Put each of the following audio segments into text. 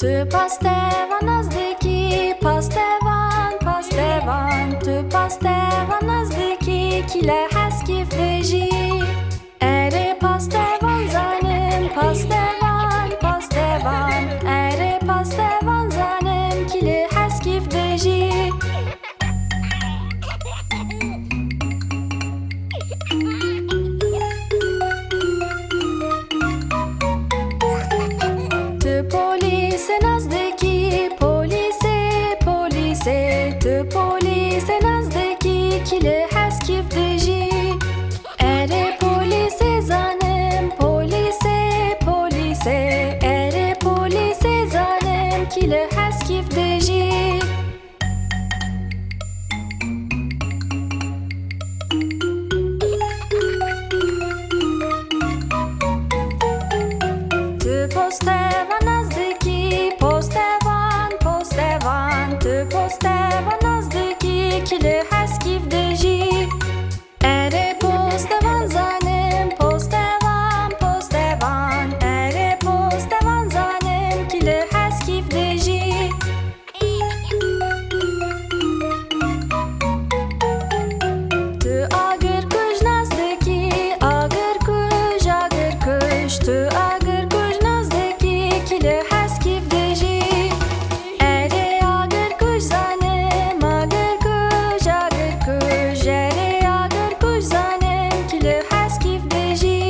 Tu postevan nazdiki, postevan, postevan. Tu postevan nazdiki, kile heskîf dijî. Ere postevan zanim, postevan, postevan. Ere postevan zanim, kile heskîf dijî. Tu polîse nazdiki, polîse, polîse. Tu polîse nazdiki, kile heskîf dijî. Ere polîse zanim, polîse, polîse. Ere polîse zanim, kile heskîf dijî. Tu postevan nazdiki, postevan, postevan. Tu postevan nazdiki, kile heskîf dijî. Ere postevan zanim, postevan, postevan. Ere postevan zanim, kile heskîf dijî. Tu agir kuj nazdiki, agir kuj, agir kuj. Tu agir kuj nazdiki, kile heskîf dijî. Ere agir kuj zanim, agir kuj, agir kuj. Ere agir kuj zanim, kile heskîf dijî.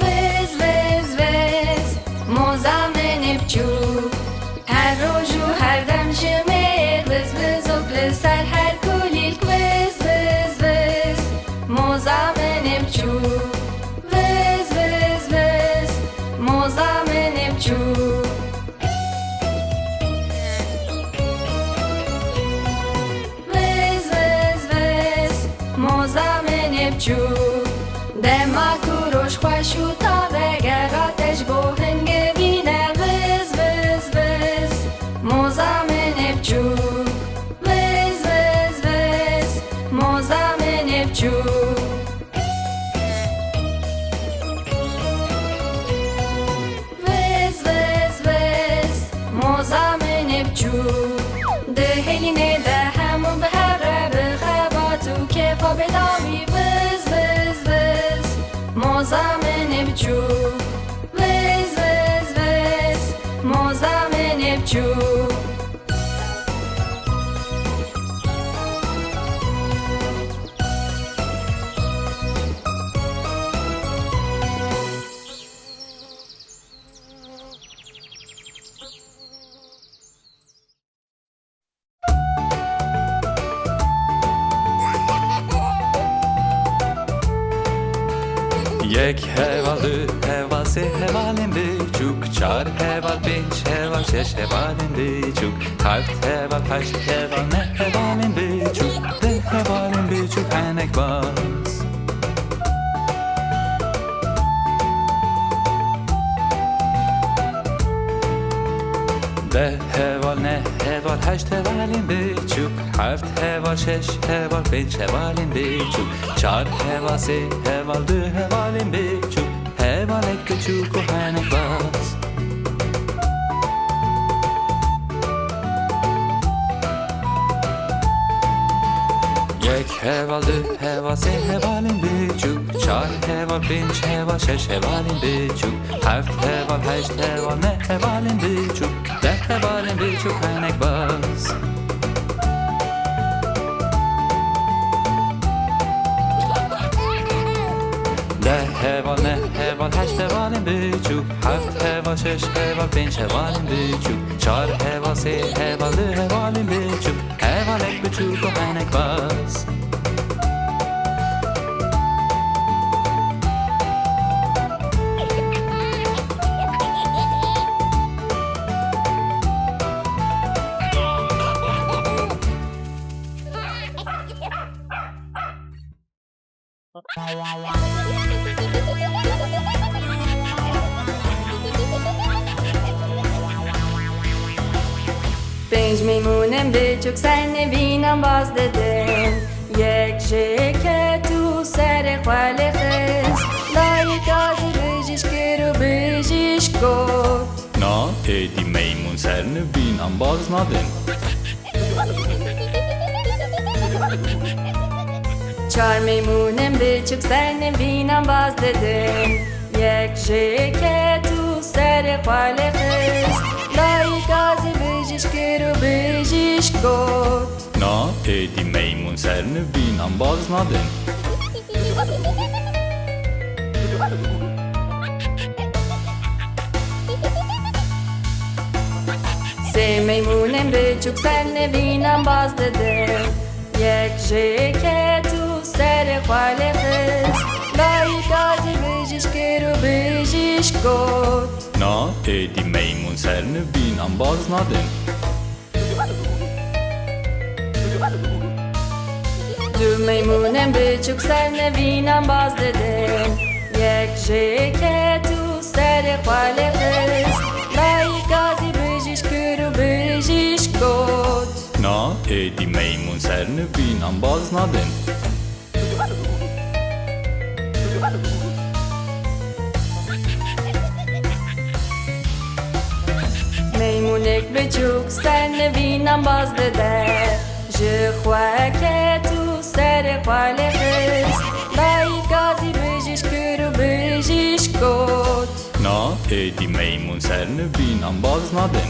Vez, vez, vez, moza menê biçûk. Her roj û her dem ji mêr, viz vizok li ser her kulîlk. Vez, vez, vez, moza menê biçûk. Vez, vez, vez, moza menê biçûk. Vez, vez, vez, moza menê biçûk. Dema ku roj xweş û tave, gera te ji bo hingê bîne. Vez, vez, vez, moza menê biçûk. Vez, vez, vez, moza menê biçûk. Vez, vez, vez, moza menê biçûk. Di hêlînê de hemû bihevre, bi xebat û kêfa bêdawî. Vez, vez, vez, moza menê biçûk. Vez, vez, vez, moza menê biçûk. یک heval, du heval, se hevalên biçûk. Çar heval, pênc heval, şeş hevalên biçûk. Heft heval, heşt heval, ne hevalên biçûk. Deh hevalên biçûk, hinek baz. Deh heval, ne heval, heşt hevalên biçûk. Heft heval, şeş heval, pênc hevalên biçûk. Çar heval, sê heval, du hevalên biçûk. Hevalek biçûk û hinek baz. یک heval, du heval, sê hevalên biçûk. Çar heval, pênc heval, şeş hevalên biçûk. Heft heval, heşt heval, ne hevalên biçûk. Deh hevalên biçûk, hinek baz. Deh heval, ne heval, heşt hevalên biçûk. Heft heval, şeş heval, pênc hevalên biçûk. Çar heval, sê heval, du hevalên biçûk. Hevalek biçûk û hinek baz. 5 میمونم بچوک سر نوینم باز ددن یک جکه تو سر خاله خست لایک آزی بجیش کرو بجیش گفت Na edi maymun serini binam baznadın. 4 میمونم بچوک سر نوینم باز ددن یک جکه تو سر خاله خست لایک آزی بجیش کرو بجیش گفت Na edi maymun serini binam baznadın. سه میمونم بچوک سر نوینم باز ددن یک جکه تو سر خاله خست لایک آزی بجیش کرو بجیش گفت Na edi maymun serini binam baznadın. دو میمونم بچوک سر نوینم باز ددن یک جکه تو سر خاله خست لایک آزی بجیش کرو بجیش گفت Na edi maymun serini binam baznadın. میمونک بچوک سر نوینم باز دده جخواه که تو سر خاله خست لایک آزی بجیش کرو بجیش گفت Na edi maymun serini binam baznadın.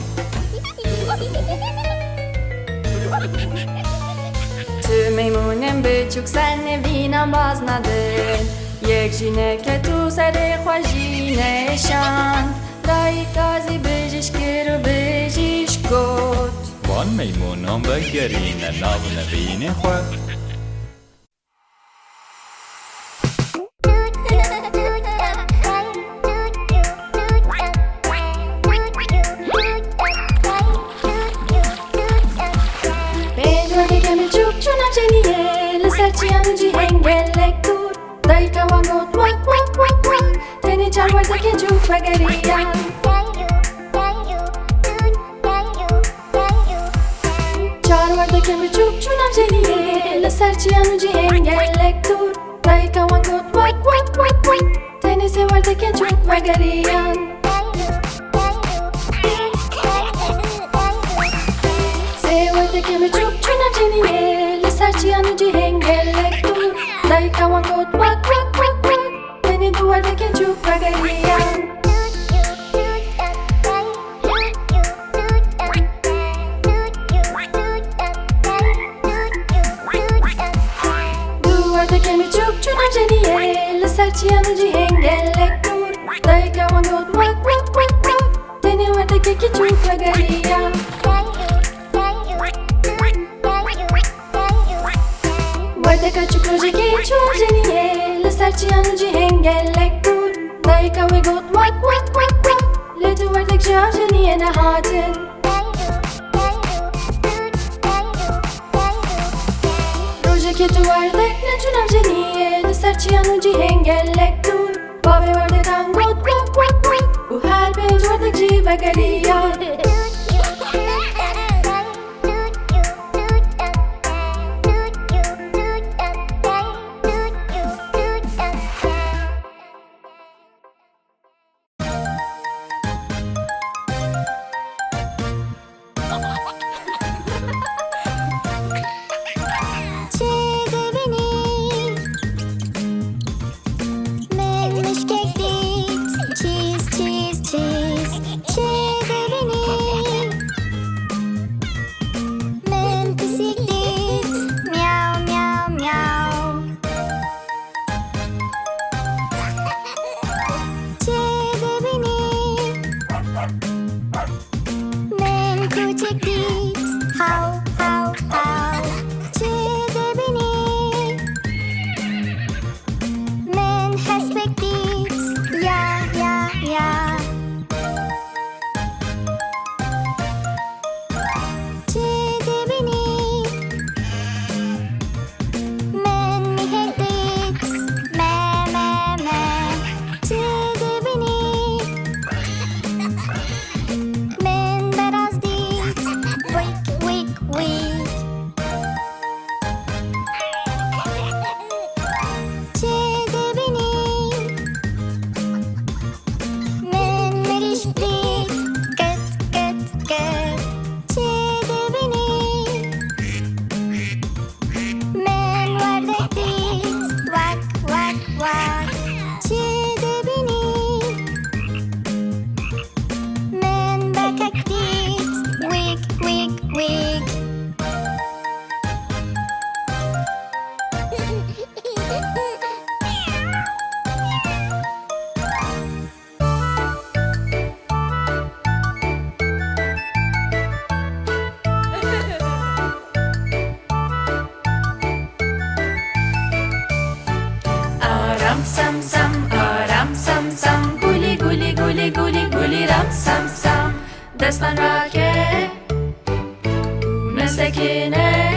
تو میمونم بچوک سر نوینم باز ندن یک جینه که تو سر خوشی نشان لایک آزی بجیش کرو بجیش گفت Van maymunum ve gerine navne bini xwe. Bedwade kemi çuk çunam jeniye Lisarçı yanıcı hengelek dur Dayı kavan got vak vak vak vak Teni çarvarda ke çuk bagariyan Çarvarda kemi çuk çunam jeniye Lisarçı yanıcı hengelek dur Dayı kavan got vak vak vak vak Teni sevarda ke çuk bagariyan Sevarda kemi çuk çunam jeniye Lisarçı yanıcı hengelek dur Dayı kavan got vak vak vak vak Teni duvarda ke çuk bagariyan Duvarda kemi çuk çunam jeniye Lisarçı yanıcı hengelek dur Dayı kavan got vak vak vak vak Teni varda ke çuk bagariyan Varda kaçuk roje ke çuk jeniye Lisarçı yanıcı hengelek dur Dayı kavan got vak vak vak vak Ledu varda kşar jeniye nehatin Roje ke tu varda ne çunam jeniye Lisarçı yanıcı hengelek dur Bave varda dan got vak vak vak U her pej varda kşi bagariyan Wait. گولی گولی گولی رم سم سم دستان راکه نسکینه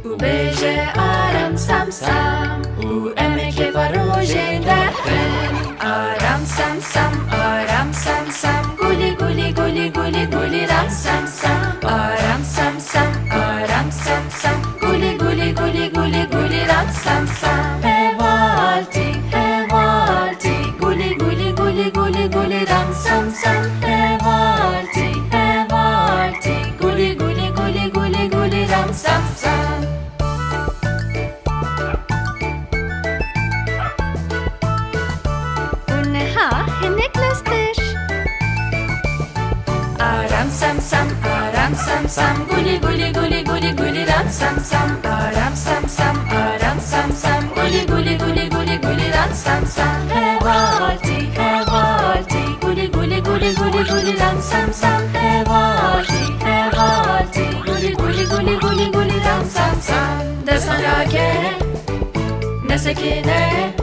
و بیجه آرام سم سم و امک باروژه درخن آرام سم سم آرام سم سم گولی گولی گولی گولی گولی رم سم سم آرام سم سم آرام سم سم گولی گولی گولی گولی گولی رم سم سم هوالتی هوالتی گولی گولی گولی گولی گولی رم سم سم هوالتی هوالتی گولی گولی گولی گولی گولی رم سم سم اونها هنک لستر آرام سم سم آرام سم سم گولی گولی گولی گولی گولی رم سم سم آرام سم سم آرام سم سم گولی گولی گولی گولی گولی رم سم سم هوالتی هوالتی گولی گولی گولی گولی گولی رم سم سم هوالتی هوالتی گولی گولی گولی گولی گولی رم سم سم دستان راکه نسکینه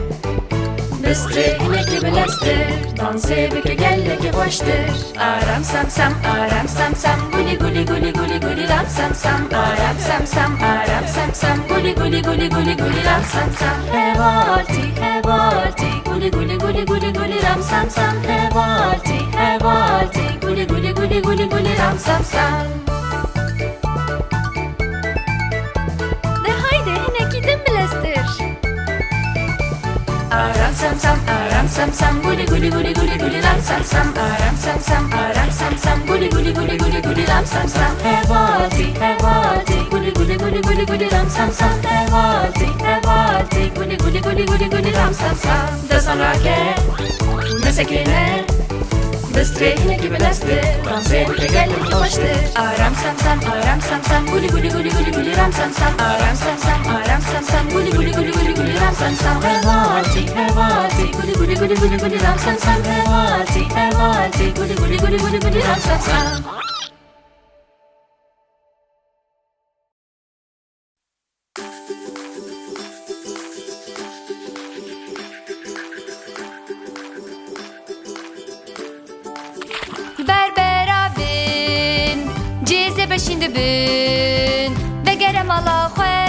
Bestreğine ki bilestir Dansı bike gelle ki hoştur Aram sam sam aram sam sam Guli guli guli guli guli ram sam sam Aram sam sam aram sam sam Guli guli guli guli guli ram sam sam Hevalti hevalti Guli guli guli guli guli ram sam sam Hevalti hevalti Guli guli guli guli guli ram sam sam De haydi yine gidin bilestir Aram sam sam guli guli guli guli guli ram sam sam aram sam sam guli guli guli guli guli ram sam sam hevalti hevalti guli guli guli guli guli ram sam sam hevalti hevalti guli guli guli guli guli ram sam sam dastan rake nesekine Bestreğine gibi lastir Dansı edip geldim ki hoştur Aram sam sam Guli guli guli guli guli ram sam sam Aram sam sam Guli guli guli guli guli ram sam sam Hevalti hevalti Guli guli guli guli guli ram sam sam Hevalti hevalti Guli guli guli guli guli ram sam sam Şimdi bin ve gerem ala xwe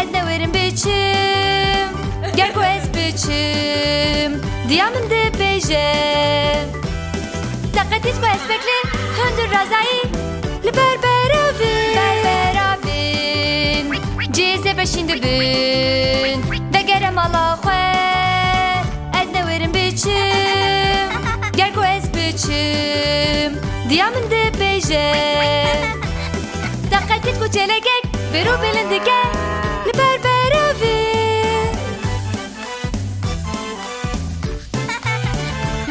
ez newerim biçim ger ku ez biçim diyamin de beje taqetit ku ez bekle hündür razayı li berberavin cize be şimdi bin ve gerem ala xwe ez newerim biçim ger ku ez biçim diyamin de beje Taqetit ku çelegek Beru belindike Li berberavin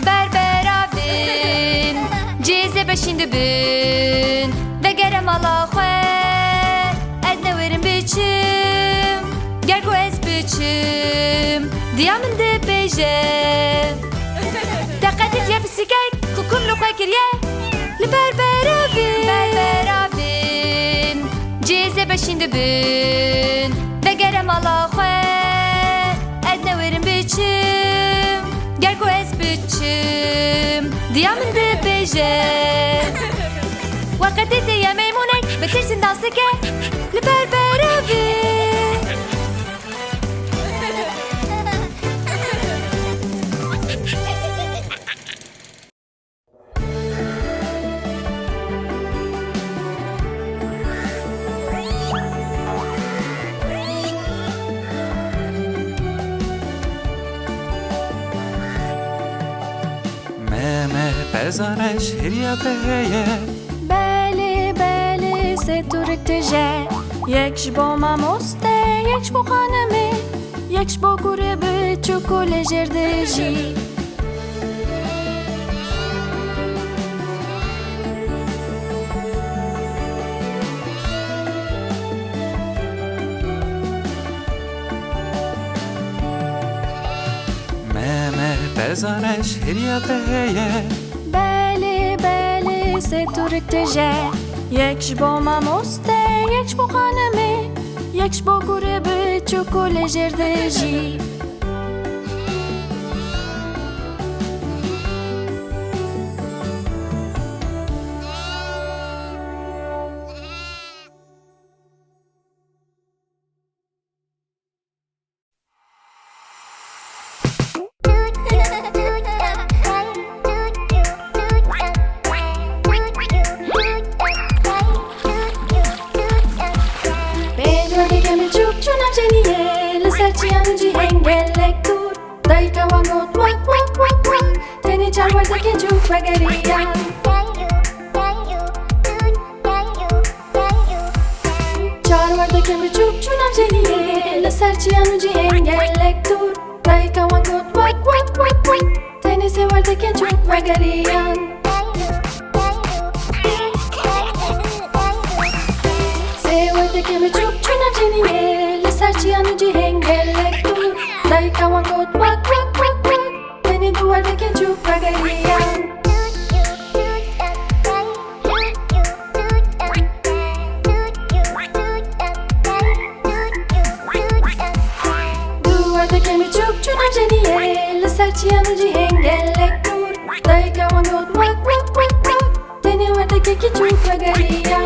Berberavin Cize beşindi bin Ve gerem ala xwe Ez newerim biçim Ger ku ez biçim Diyamin de beje Taqetit ye bisikek Kukum lu xwe kirye Li berberavin Cize beşindi bin Ve gerem ala xwe Ez newerim biçim Ger ku ez biçim Diyamin de beje Vakit eti ye meymunek Bitirsin dansike Li berberavin Bezareş hiryateye Beli beli se turikteje Yek jbo mamoste Yek jbo khaneme Yek jbo gurebe Çuko lejerdeji Bezareş hiryateye Beli beli se turikteje Yek jbo mamoste Yek jbo khaneme Yek jbo gurebe Çuko lejerdeji Çarvardaki çok vegeriyan Çarvardaki mi çok çunam jeniye Leser çiyanu cihengellek dur Dayka vakot vak vak vak vak Teni sevardaki çok vegeriyan Sevardaki mi çok çunam jeniye Leser çiyanu cihengellek dur Dayka vakot vak vak vak vak Teni duvardaki çok vegeriyan Jeniye, leser çiyanu cihengellek dur Dayka vangot vak vak vak vak Teni vardaki küçük vegeriya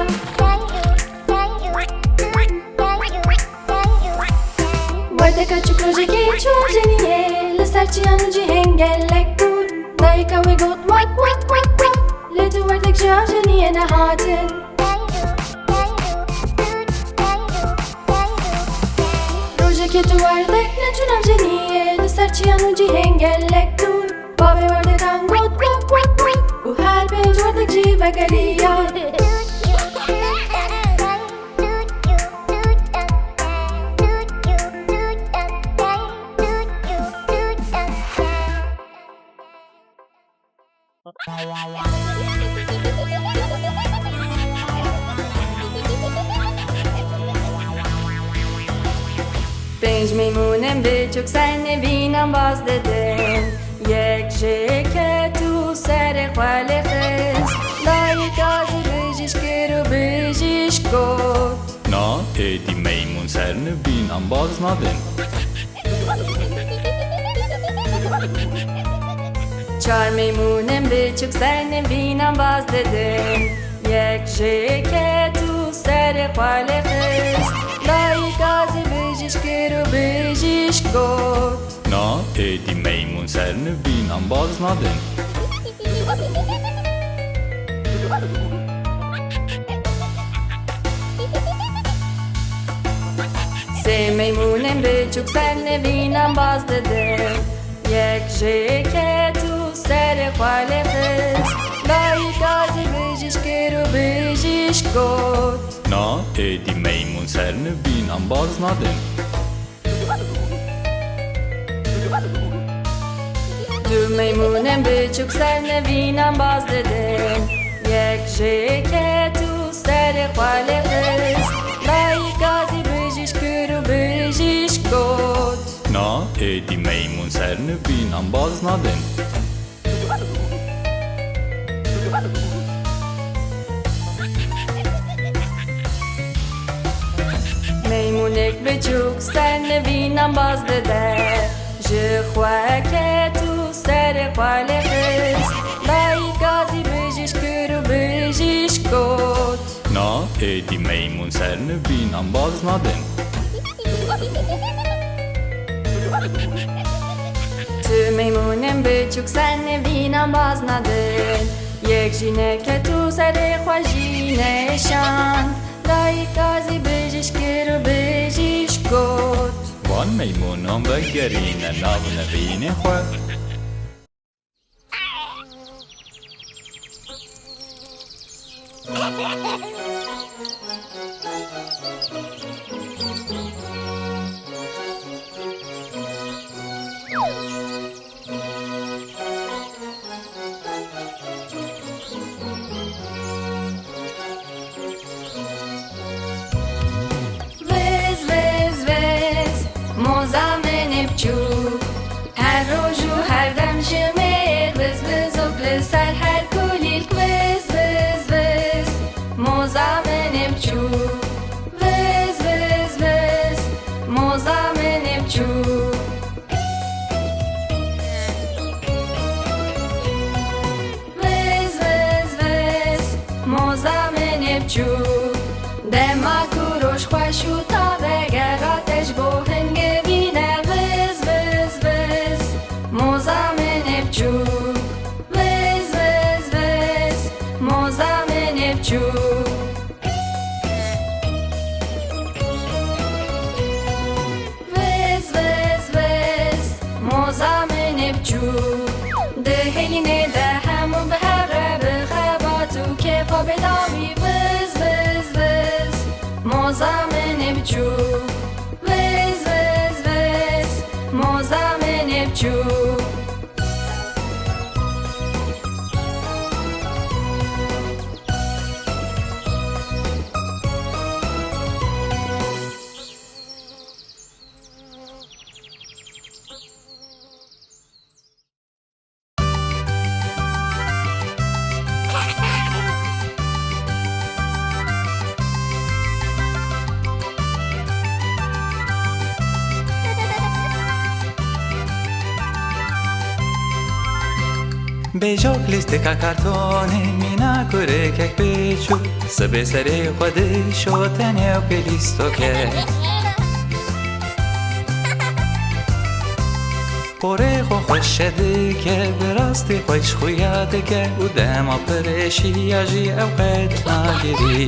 Vardaka çukrojeki çok jeniye Leser çiyanu cihengellek dur Dayka vangot vak vak vak vak Ledu vardak şah jeniye nehatin Rojeki tu vardak ne çunam jeniye Leser çiyanu cihengellek dur Bave vardak angot vak vak vak Bu her pej vardak ji vegeriya Pênc meymunem biçûk senne vînan baz dedin Yek ji ketu serê xwe lê xist Dayê gazî bijîş kir û bijîş got Na êdî meymun sernivîn an baz nadin Çar meymunem biçûk senne vînan baz dedin Yek ji ketu serê xwe lê xist Dayê gazî bijîş kir û bijîş got Na êdî meymun sernivîn an baz nadin Sê meymunem biçûk senne vînan baz dedin Yek ji ketu serê xwe lê xist Dayê gazî bijîş kir û bijîş got Na êdî meymun sernivîn an baz nadin Tu meymunem biçûk senne vînan baz dedin Yek ji ketu serê xwe lê xist Dayê gazî bijîş kir û bijîş got Na êdî meymun sernivîn an baz nadin Meymunek biçûk senne vînan baz dede Ji xwe ketu serê xwe lê xist Dayê gazî bijîş kir û bijîş got Na êdî meymun sernivîn an baz nadin Tu meymunem biçûk senne vînan baz nadin Yek jîne ketu serê xwe jî neşand Dayê gazî bijîş kir û bijîş got Van meymunan vegerîne navnivînê xwe Her roj û her dem ji mêr Viz viz û li ser her kulîlk Viz viz viz moza menê biçûk Viz viz viz moza menê biçûk Viz viz viz moza menê biçûk Dema ku roj xweş û tabe gera te ji bo hingevîne Viz viz viz moza menê biçûk Viz viz viz moza menê biçûk Viz viz viz moza menê biçûk Dihê eline de hemû bi hev re bixebat û kêfa bêdawî viz viz viz moza min biçû viz viz viz moza min biçû Bejok listeka kartonê mîna kurekek bêçûk Sibê serê xwe dişo tenê pê lîstoke Porê xwe xweşe dike bi rastî xweşxuya dike û dema pirêşiya jî ew qet nagirî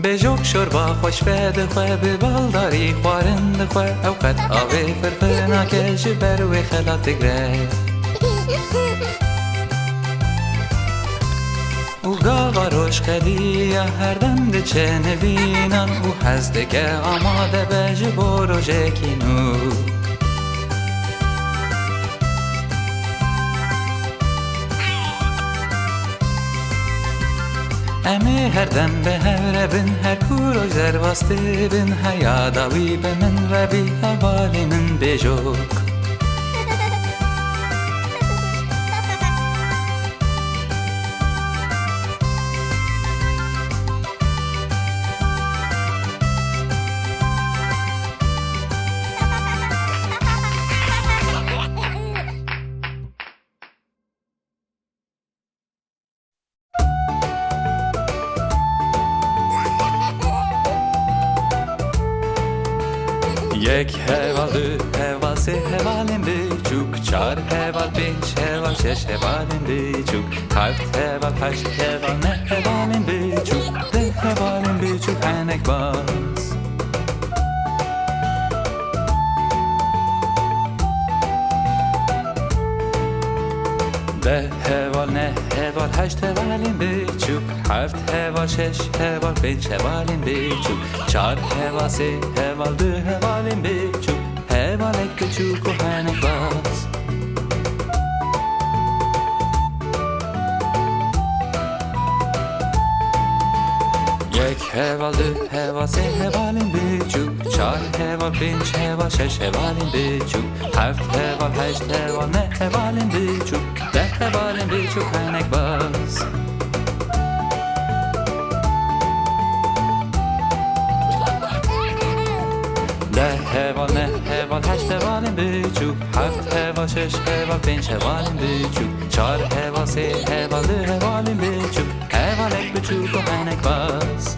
Bejok şorba xweş ve dixwe bi baldarî xwarin dixwe ew qet avê firfir nake ji ber wê xelat digre û gava rojxeliya her dem diçe nevînan û hez dike amade be ji bo rojekî nû Emê her dem bi hev re bin her ku roj zerbastê bin heyada wî bi min re bî hevalê min bêjok Yek heval, du heval, se hevalên biçûk Çar heval, pênc heval, şeş hevalên biçûk Heft heval, heşt heval, neh hevalên biçûk Deh hevalên biçûk henek baz Deh heval, neh heval, heşt hevalên biçûk Heft heval, şeş heval, pênc hevalên biçûk Çar heval, sê heval, du hevalên biçûk Hevalek biçûk û henek baz Yek heval, du heval, sê hevalên biçûk Çar heval, pênc heval, şeş hevalên biçûk Heft heval, heşt heval, neh hevalên biçûk Deh hevalên biçûk henek baz Deh heval, neh heval, heşt hevalên biçûk Heft heval, şeş heval, pênc hevalên biçûk Çar heval, sê heval, du hevalên biçûk Hevalek biçûk û henek baz